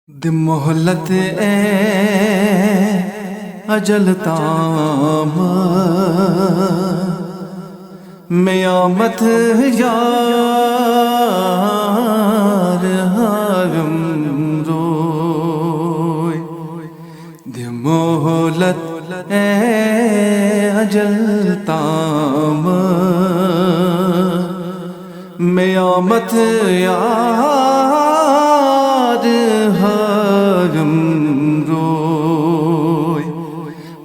دی مہلت اے اجل تام میامت یار حرم روئے دی مہلت اے اجل تام میامت یار حرم روئے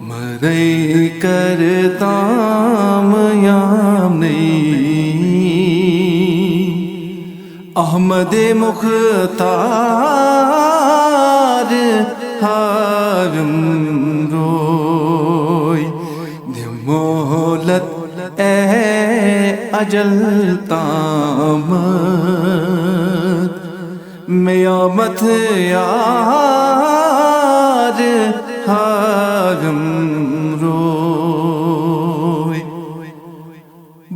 مرے کرتام یام نہیں احمد مختار حرم روئے دی مہلت اے اجل تام میامت یار حرم روئے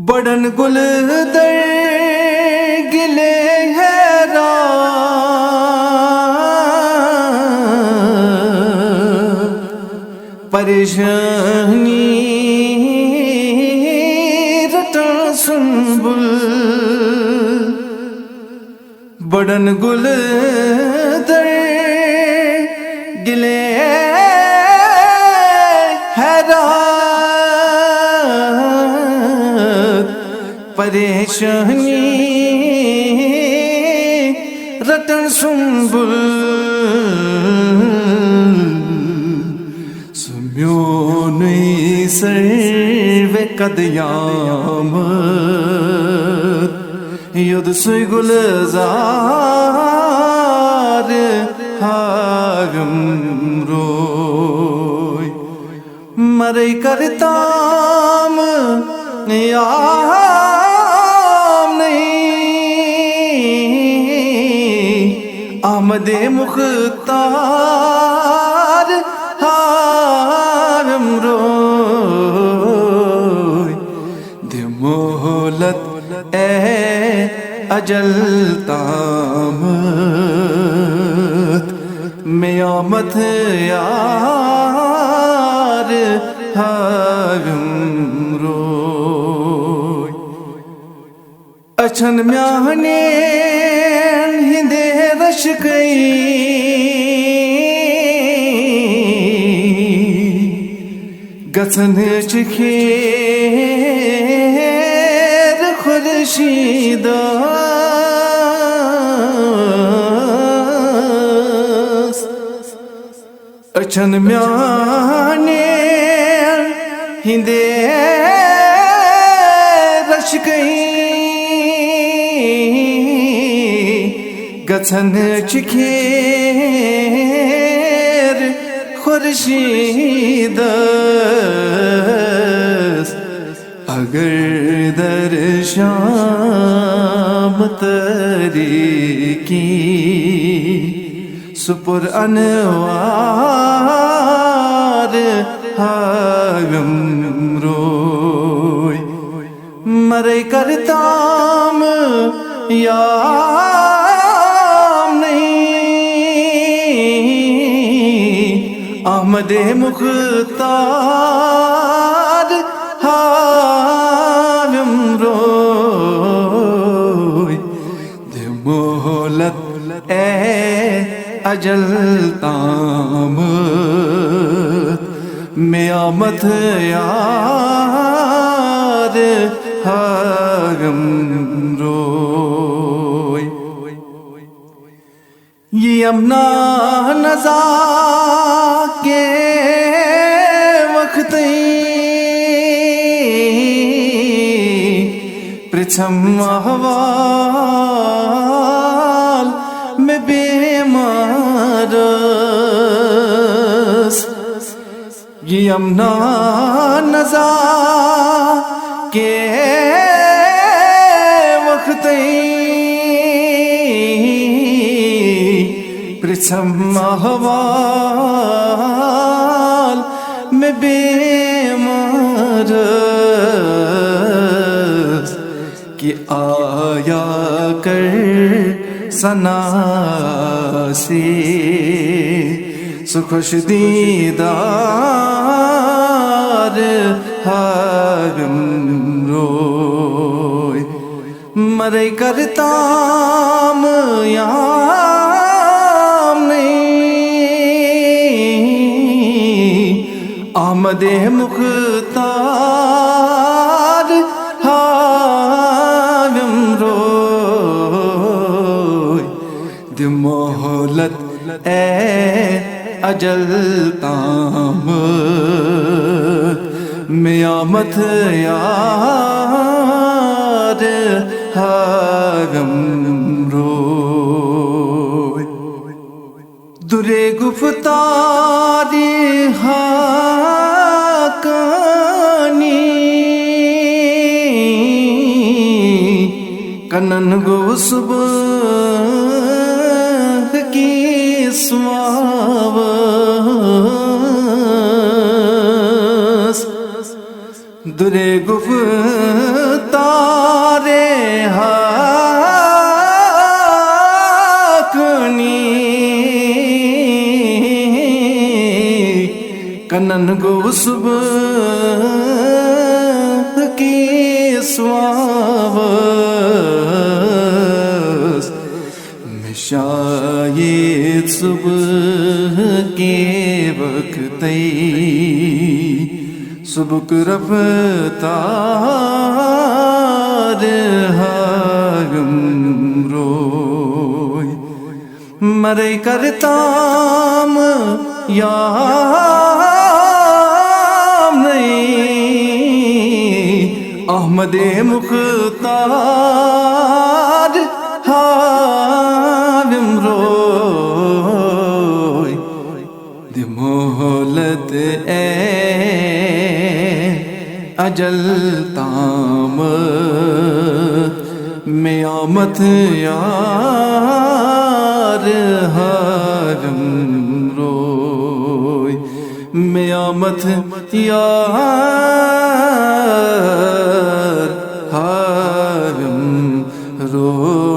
بڑن گل در گلے حیران پریشانی رٹن سنبل بڑن گل در گلے حیران پریشانی رٹن سنبل سمیونی سرو قدیامت ید سوی گلزار حرم روئے مرے کرتام یام نہیں آمد مختار حرم روئے دی مہلت اے اجل تامت میامت یار حرم روئے اچھن میانین ہندے رش گئی گسن چکھیر خورشیدہ اچھن میانین ہندے رش گئی گسن چکھیر خورشیدہ اگر در شام تاریکی سپر انوار حرم روئے مرے کرتام یام نہیں آمد مختار حرم روئے دی مہلت اے اجل تامت میامت یار حرم روئے یہ امنا نزا کے وقت پرچھم احوال میں بیمارس یہ امنا نزا کے وقت پرچھم احوال میں بیمارس کہ آیا کر سنا سے سخوش دیدار ہاگم روئے مرے کرتام یام نہیں آمد مختار ہاگم روئے دی مہلت اے اجل تام میامت یار ہاگم روئے درے گفتاری ہاکانی کنن گو صبح کی سواس درے گفتارے ہاکنی کنن گو صبح کی سواس شاید صبح کے وقت سبک رفتار ہاگم روئے مرے کرتام یام نہیں احمد مختار ہاگم روئے دی مہلت اے اجل تام میامت یار ہاگم روئے میامت یار ہاگم روئے